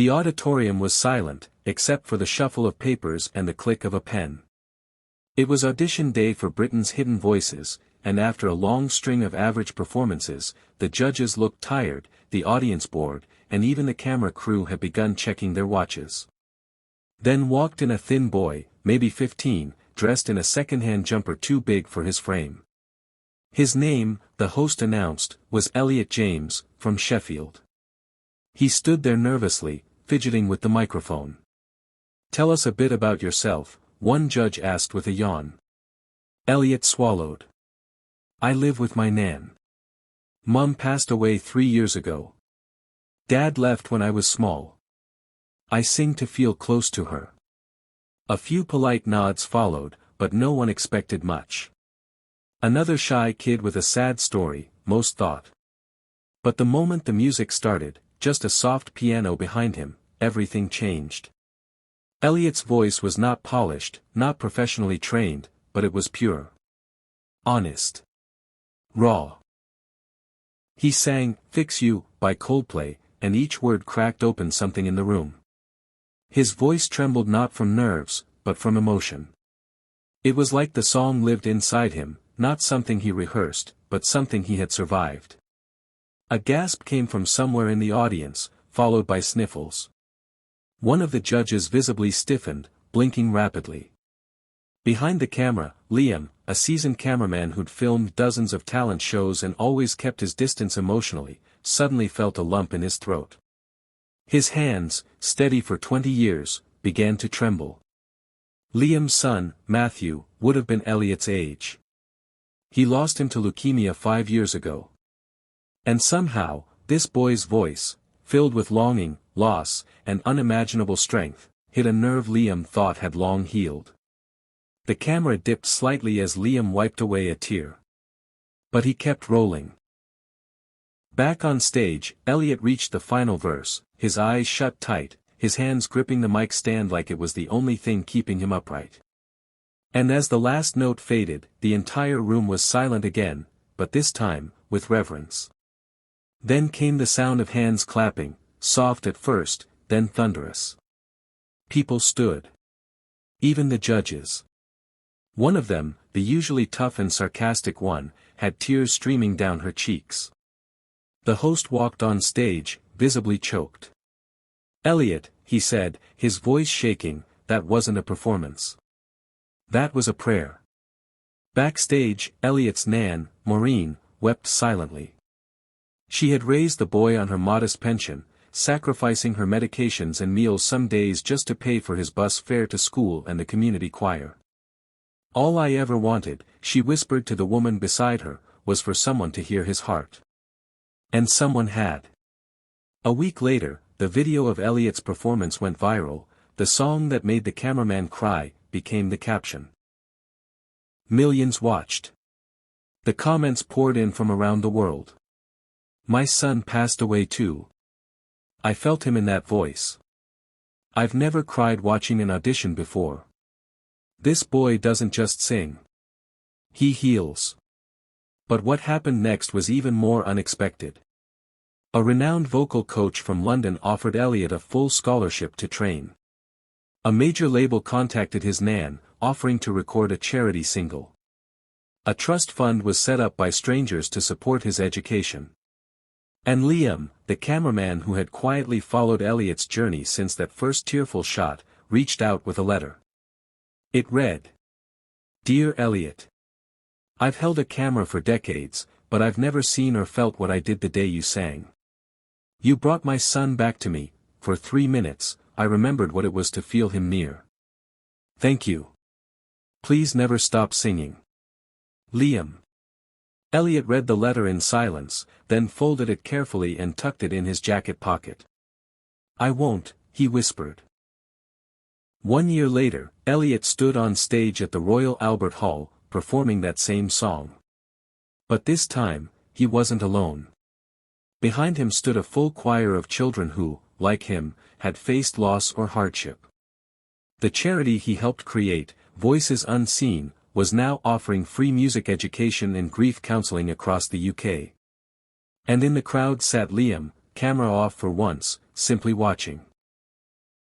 The auditorium was silent, except for the shuffle of papers and the click of a pen. It was audition day for Britain's Hidden Voices, and after a long string of average performances, the judges looked tired, the audience bored, and even the camera crew had begun checking their watches. Then walked in a thin boy, maybe 15, dressed in a second-hand jumper too big for his frame. His name, the host announced, was Elliot James, from Sheffield. He stood there nervously, fidgeting with the microphone. "Tell us a bit about yourself," one judge asked with a yawn. Elliot swallowed. "I live with my nan. Mum passed away 3 years ago. Dad left when I was small. I sing to feel close to her." A few polite nods followed, but no one expected much. Another shy kid with a sad story, most thought. But the moment the music started, just a soft piano behind him, everything changed. Elliot's voice was not polished, not professionally trained, but it was pure. Honest. Raw. He sang, "Fix You," by Coldplay, and each word cracked open something in the room. His voice trembled not from nerves, but from emotion. It was like the song lived inside him, not something he rehearsed, but something he had survived. A gasp came from somewhere in the audience, followed by sniffles. One of the judges visibly stiffened, blinking rapidly. Behind the camera, Liam, a seasoned cameraman who'd filmed dozens of talent shows and always kept his distance emotionally, suddenly felt a lump in his throat. His hands, steady for 20 years, began to tremble. Liam's son, Matthew, would have been Elliot's age. He lost him to leukemia 5 years ago. And somehow, this boy's voice, filled with longing, loss, and unimaginable strength, hit a nerve Liam thought had long healed. The camera dipped slightly as Liam wiped away a tear. But he kept rolling. Back on stage, Elliot reached the final verse, his eyes shut tight, his hands gripping the mic stand like it was the only thing keeping him upright. And as the last note faded, the entire room was silent again, but this time, with reverence. Then came the sound of hands clapping, soft at first, then thunderous. People stood. Even the judges. One of them, the usually tough and sarcastic one, had tears streaming down her cheeks. The host walked on stage, visibly choked. "Elliot," he said, his voice shaking, "that wasn't a performance. That was a prayer." Backstage, Elliot's nan, Maureen, wept silently. She had raised the boy on her modest pension, sacrificing her medications and meals some days just to pay for his bus fare to school and the community choir. "All I ever wanted," she whispered to the woman beside her, "was for someone to hear his heart." And someone had. A week later, the video of Elliot's performance went viral. The song that made the cameraman cry became the caption. Millions watched. The comments poured in from around the world. "My son passed away too. I felt him in that voice. I've never cried watching an audition before. This boy doesn't just sing. He heals." But what happened next was even more unexpected. A renowned vocal coach from London offered Elliot a full scholarship to train. A major label contacted his nan, offering to record a charity single. A trust fund was set up by strangers to support his education. And Liam, the cameraman who had quietly followed Elliot's journey since that first tearful shot, reached out with a letter. It read, "Dear Elliot. I've held a camera for decades, but I've never seen or felt what I did the day you sang. You brought my son back to me. For 3 minutes, I remembered what it was to feel him near. Thank you. Please never stop singing. Liam." Elliot read the letter in silence, then folded it carefully and tucked it in his jacket pocket. "I won't," he whispered. 1 year later, Elliot stood on stage at the Royal Albert Hall, performing that same song. But this time, he wasn't alone. Behind him stood a full choir of children who, like him, had faced loss or hardship. The charity he helped create, Voices Unseen, was now offering free music education and grief counseling across the UK. And in the crowd sat Liam, camera off for once, simply watching.